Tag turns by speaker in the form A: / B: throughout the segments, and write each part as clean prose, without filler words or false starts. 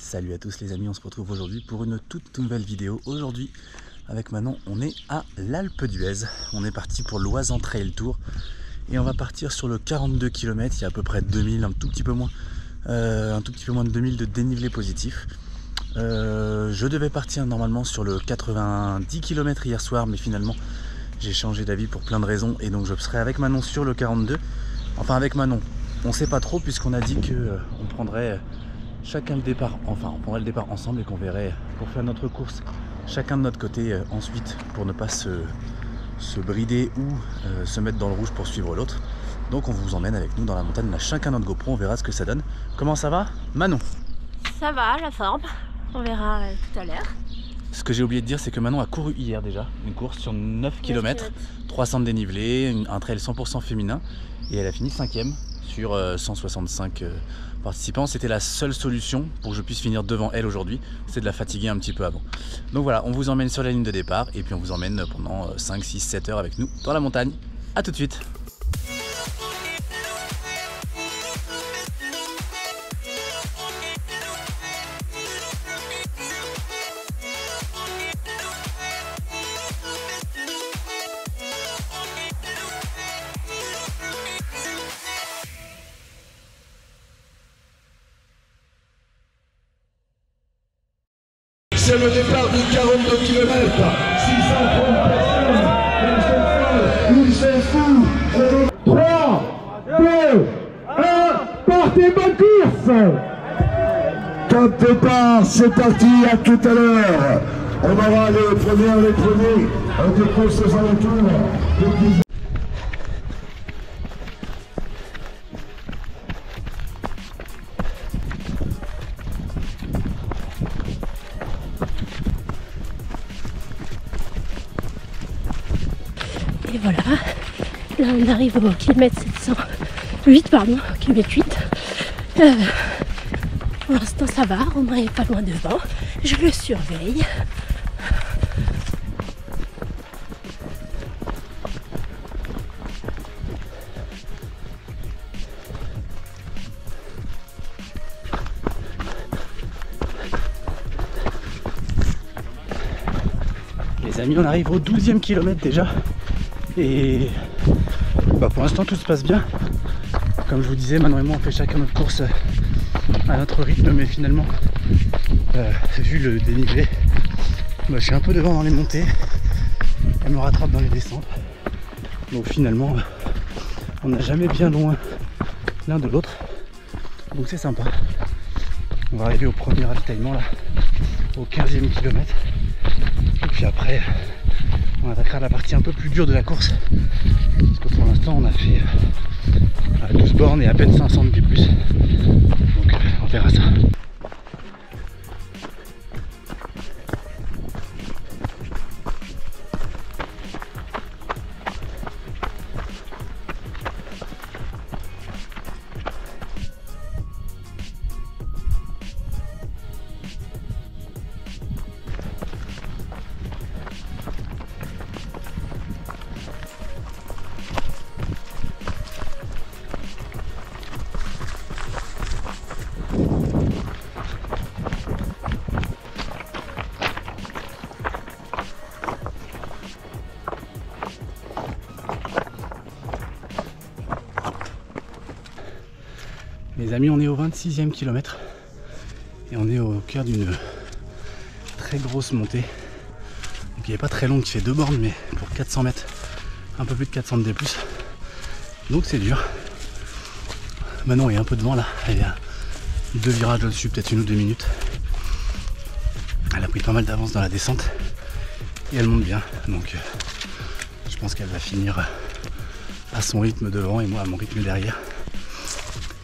A: Salut à tous les amis, on se retrouve aujourd'hui pour une toute nouvelle vidéo. Aujourd'hui avec Manon, on est à l'Alpe d'Huez. On est parti pour l'Oisans Trail Tour et on va partir sur le 42 km. Il y a à peu près 2000, un tout petit peu moins de 2000 de dénivelé positif. Je devais partir normalement sur le 90 km hier soir, mais finalement j'ai changé d'avis pour plein de raisons et donc je serai avec Manon sur le 42. Enfin avec Manon, on sait pas trop puisqu'on a dit qu'on prendrait chacun le départ, enfin on prendrait le départ ensemble et qu'on verrait pour faire notre course chacun de notre côté ensuite pour ne pas se brider ou se mettre dans le rouge pour suivre l'autre. Donc on vous emmène avec nous dans la montagne, on a chacun notre GoPro, on verra ce que ça donne. Comment ça va Manon? Ça va, la forme, on verra tout à l'heure. Ce que j'ai oublié de dire, c'est que Manon a couru hier déjà une course sur 9 km, 300 de dénivelé, un trail 100% féminin et elle a fini 5ème sur 165 participants. C'était la seule solution pour que je puisse finir devant elle aujourd'hui, c'est de la fatiguer un petit peu avant. Donc voilà, on vous emmène sur la ligne de départ et puis on vous emmène pendant 5, 6, 7 heures avec nous dans la montagne. A tout de suite.
B: C'est le départ du 42 km, 630 personnes, ils sont fous. 3, 2, 1, partez, bonne course. Top départ, c'est parti, à tout à l'heure. On aura les premiers, des courses aux alentours.
C: Et voilà, là on arrive au kilomètre 708, pardon, kilomètre 8. Pour l'instant ça va, Romain est pas loin devant, je le surveille.
A: Les amis, on arrive au 12e kilomètre déjà. Et pour l'instant tout se passe bien. Comme je vous disais, Manon et moi on fait chacun notre course à notre rythme, mais finalement vu le dénivelé, je suis un peu devant dans les montées, elle me rattrape dans les descentes, donc finalement on n'a jamais bien loin l'un de l'autre, donc c'est sympa. On va arriver au premier ravitaillement là, au 15e kilomètre, et puis après on attaquera la partie un peu plus dure de la course, parce que pour l'instant on a fait 12 bornes et à peine 500 de D+. Donc on verra ça. Les amis, on est au 26e kilomètre et on est au cœur d'une très grosse montée. Donc il n'est pas très long, qui fait 2 bornes, mais pour 400 mètres, un peu plus de 400 de D+. Donc c'est dur. Manon est un peu devant là, elle est à 2 virages au-dessus, peut-être 1 ou 2 minutes. Elle a pris pas mal d'avance dans la descente et elle monte bien. Donc je pense qu'elle va finir à son rythme devant et moi à mon rythme derrière.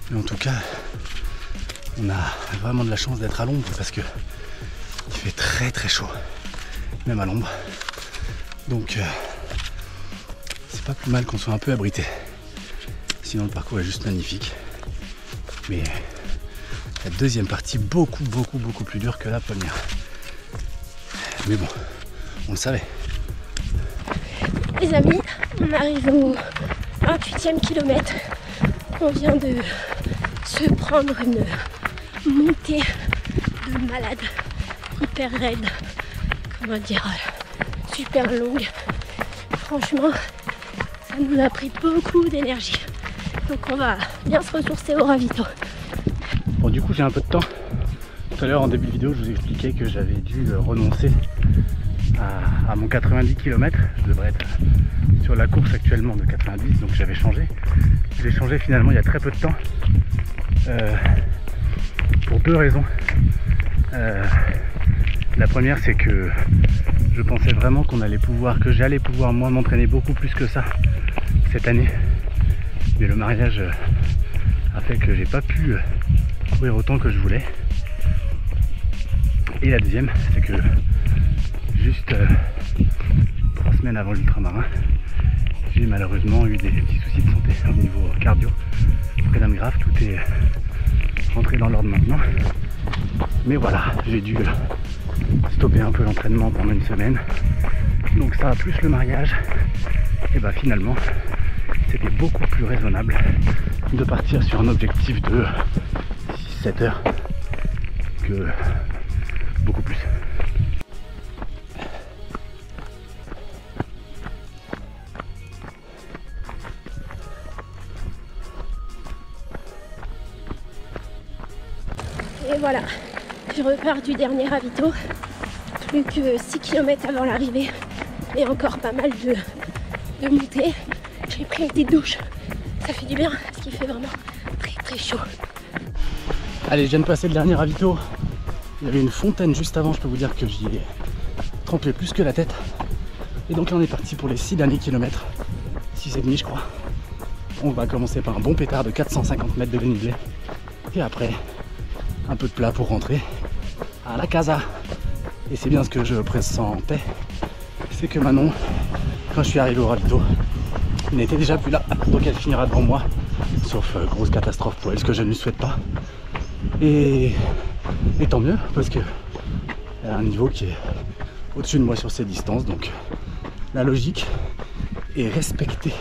A: Mais en tout cas, on a vraiment de la chance d'être à l'ombre parce que il fait très très chaud, même à l'ombre. Donc c'est pas plus mal qu'on soit un peu abrité. Sinon le parcours est juste magnifique. Mais la deuxième partie beaucoup plus dure que la première. Mais bon, on le savait.
C: Les amis, on arrive au 28e kilomètre. On vient de se prendre une montée de malade, hyper raide, comment dire, super longue. Franchement, ça nous a pris beaucoup d'énergie. Donc on va bien se ressourcer au ravito.
A: Bon, du coup j'ai un peu de temps. Tout à l'heure en début de vidéo je vous expliquais que j'avais dû renoncer à mon 90 km. Je devrais être sur la course actuellement de 90, donc j'avais changé. J'ai changé finalement il y a très peu de temps pour deux raisons. La première, c'est que je pensais vraiment que j'allais pouvoir moi m'entraîner beaucoup plus que ça cette année, mais le mariage a fait que j'ai pas pu courir autant que je voulais. Et la deuxième, c'est que juste 3 semaines avant l'ultramarin, j'ai malheureusement eu des petits soucis de santé au niveau cardio, rien de grave, tout est rentré dans l'ordre maintenant. Mais voilà, j'ai dû stopper un peu l'entraînement pendant une semaine. Donc ça, plus le mariage, et bah finalement, c'était beaucoup plus raisonnable de partir sur un objectif de 6-7 heures que beaucoup plus.
C: Et voilà, je repars du dernier ravito. Plus que 6 km avant l'arrivée. Et encore pas mal de montées. J'ai pris une petite douche. Ça fait du bien parce qu'il fait vraiment très très chaud.
A: Allez, je viens de passer le dernier ravito. Il y avait une fontaine juste avant, je peux vous dire que j'y ai trempé plus que la tête. Et donc là on est parti pour les 6 derniers kilomètres. 6,5 je crois. On va commencer par un bon pétard de 450 mètres de dénivelé. Et après, un peu de plat pour rentrer à la casa. Et c'est bien ce que je pressentais, c'est que Manon, quand je suis arrivé au ravito, elle n'était déjà plus là, donc elle finira devant moi, sauf grosse catastrophe pour elle, ce que je ne lui souhaite pas. Et tant mieux, parce qu'elle a un niveau qui est au-dessus de moi sur ces distances, donc la logique est respectée.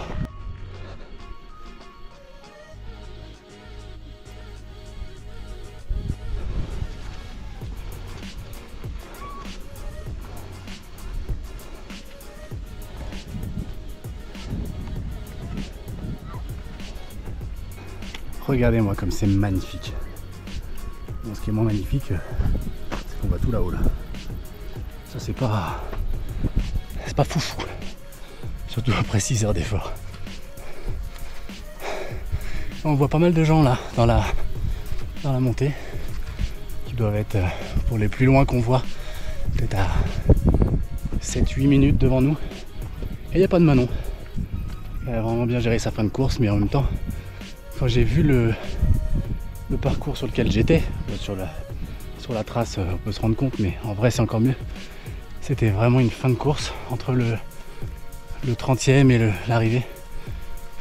A: Regardez-moi comme c'est magnifique. Bon, ce qui est moins magnifique, c'est qu'on voit tout là-haut là. Ça c'est pas foufou. Surtout après 6 heures d'effort. On voit pas mal de gens là dans la montée qui doivent être pour les plus loin qu'on voit peut-être à 7-8 minutes devant nous. Et il n'y a pas de Manon. Elle a vraiment bien géré sa fin de course, mais en même temps, quand j'ai vu le parcours sur lequel j'étais, sur la trace, on peut se rendre compte, mais en vrai c'est encore mieux. C'était vraiment une fin de course entre le 30e et l'arrivée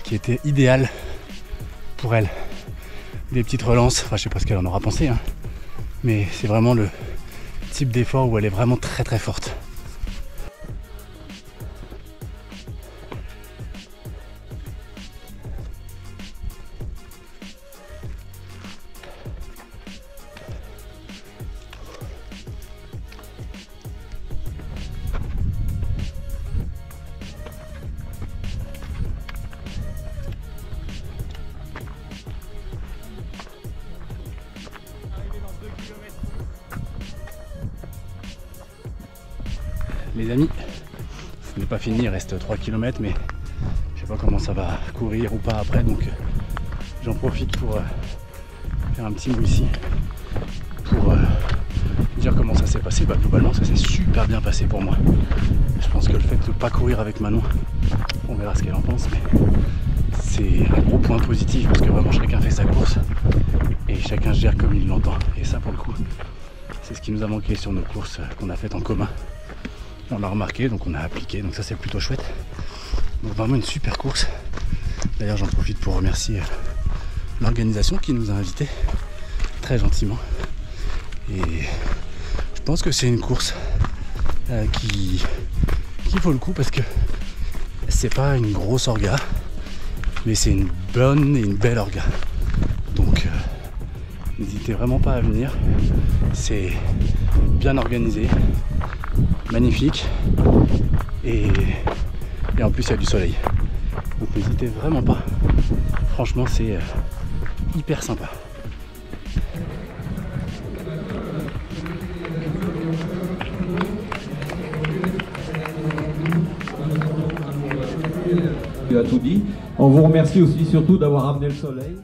A: qui était idéale pour elle. Des petites relances, enfin je sais pas ce qu'elle en aura pensé, hein, mais c'est vraiment le type d'effort où elle est vraiment très très forte. Les amis, ce n'est pas fini, il reste 3 km, mais je sais pas comment ça va courir ou pas après, donc j'en profite pour faire un petit mot ici pour dire comment ça s'est passé. Bah, globalement ça s'est super bien passé pour moi. Je pense que le fait de ne pas courir avec Manon, on verra ce qu'elle en pense, mais c'est un gros point positif parce que vraiment chacun fait sa course et chacun gère comme il l'entend, et ça pour le coup c'est ce qui nous a manqué sur nos courses qu'on a faites en commun. On l'a remarqué, donc on a appliqué, donc ça c'est plutôt chouette. Donc vraiment une super course. D'ailleurs j'en profite pour remercier l'organisation qui nous a invités très gentiment. Et je pense que c'est une course qui vaut le coup parce que c'est pas une grosse orga, mais c'est une bonne et une belle orga. Donc n'hésitez n'hésitez vraiment pas à venir. C'est bien organisé, magnifique et en plus il y a du soleil. Donc n'hésitez vraiment pas. Franchement c'est hyper sympa.
D: Tu as tout dit. On vous remercie aussi surtout d'avoir amené le soleil.